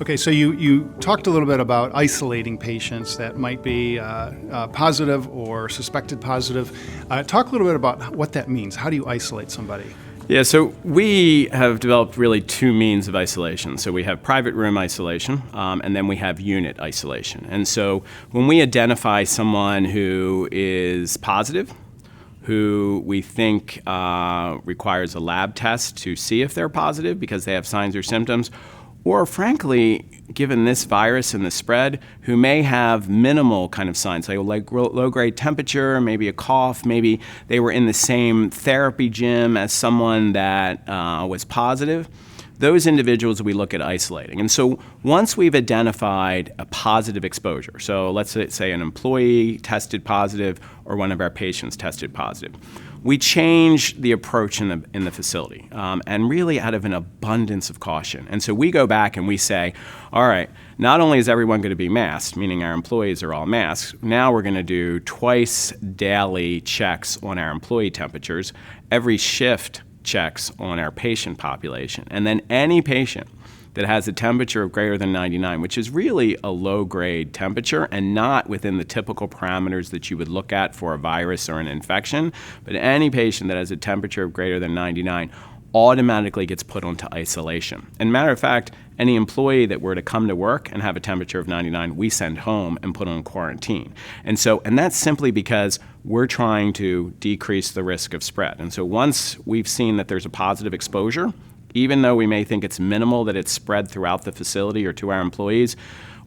Okay, so you talked a little bit about isolating patients that might be positive or suspected positive. Talk a little bit about what that means. How do you isolate somebody? Yeah, so we have developed really two means of isolation. So we have private room isolation, and then we have unit isolation. And so when we identify someone who is positive, who we think requires a lab test to see if they're positive because they have signs or symptoms, or frankly, given this virus and the spread, who may have minimal kind of signs, like low-grade temperature, maybe a cough, maybe they were in the same therapy gym as someone that was positive, those individuals we look at isolating. And so once we've identified a positive exposure, so let's say an employee tested positive or one of our patients tested positive, we change the approach in the facility, and really out of an abundance of caution. And so we go back and we say, all right, not only is everyone going to be masked, meaning our employees are all masked, now we're going to do twice daily checks on our employee temperatures, every shift checks on our patient population. And then any patient that has a temperature of greater than 99, which is really a low-grade temperature and not within the typical parameters that you would look at for a virus or an infection, but any patient that has a temperature of greater than 99 automatically gets put onto isolation. And matter of fact, any employee that were to come to work and have a temperature of 99, we send home and put on quarantine. And that's simply because we're trying to decrease the risk of spread. And so once we've seen that there's a positive exposure, even though we may think it's minimal that it's spread throughout the facility or to our employees,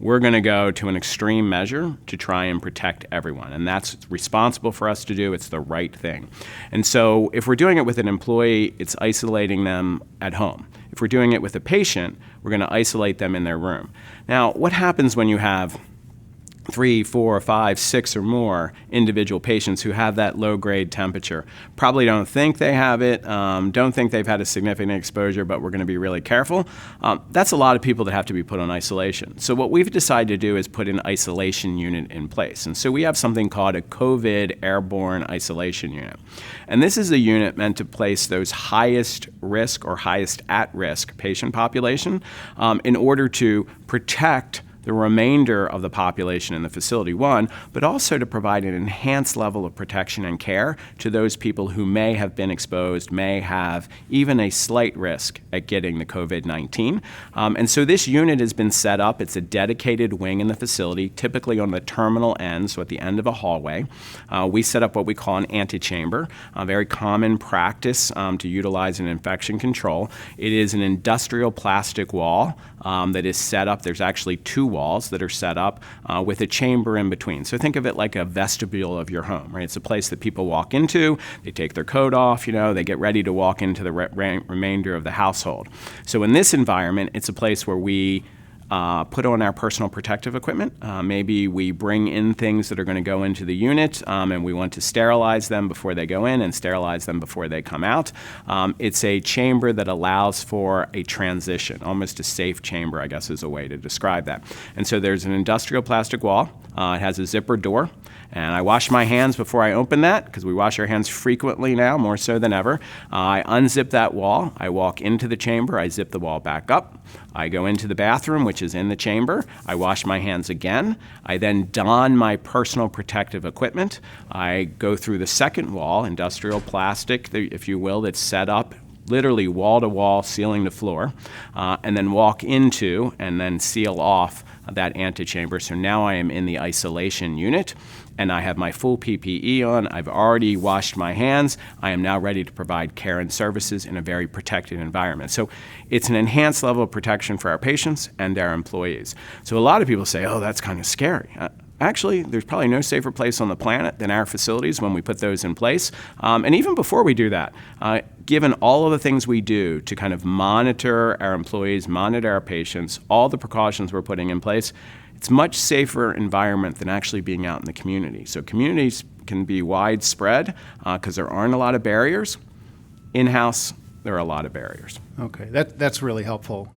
we're going to go to an extreme measure to try and protect everyone. And that's responsible for us to do. It's the right thing. And so if we're doing it with an employee, it's isolating them at home. If we're doing it with a patient, we're going to isolate them in their room. Now, what happens when you have 3, 4, 5, 6 or more individual patients who have that low-grade temperature? Probably don't think they have it, don't think they've had a significant exposure, but we're going to be really careful. That's a lot of people that have to be put on isolation. So what we've decided to do is put an isolation unit in place. And so we have something called a COVID Airborne isolation unit. And this is a unit meant to place those highest risk or highest at-risk patient population in order to protect the remainder of the population in the facility, one, but also to provide an enhanced level of protection and care to those people who may have been exposed, may have even a slight risk at getting the COVID-19. And so this unit has been set up. It's a dedicated wing in the facility, typically on the terminal end, so at the end of a hallway. We set up what we call an antechamber, a very common practice to utilize in infection control. It is an industrial plastic wall that is set up. There's actually 2 walls that are set up with a chamber in between. So think of it like a vestibule of your home, right? It's a place that people walk into, they take their coat off, they get ready to walk into the remainder of the household. So in this environment, it's a place where we put on our personal protective equipment. Maybe we bring in things that are going to go into the unit, and we want to sterilize them before they go in and sterilize them before they come out. It's a chamber that allows for a transition, almost a safe chamber, I guess is a way to describe that. And so there's an industrial plastic wall. It has a zipper door. And I wash my hands before I open that, because we wash our hands frequently now, more so than ever. I unzip that wall. I walk into the chamber. I zip the wall back up. I go into the bathroom, which is in the chamber. I wash my hands again. I then don my personal protective equipment. I go through the second wall, industrial plastic, if you will, that's set up literally wall-to-wall, ceiling to floor, and then walk into and then seal off that antechamber. So now I am in the isolation unit, and I have my full PPE on. I've already washed my hands. I am now ready to provide care and services in a very protected environment. So it's an enhanced level of protection for our patients and our employees. So a lot of people say, oh, that's kind of scary. Actually, there's probably no safer place on the planet than our facilities when we put those in place. And even before we do that, given all of the things we do to kind of monitor our employees, monitor our patients, all the precautions we're putting in place, it's a much safer environment than actually being out in the community. So communities can be widespread because there aren't a lot of barriers. In-house, there are a lot of barriers. Okay, that's really helpful.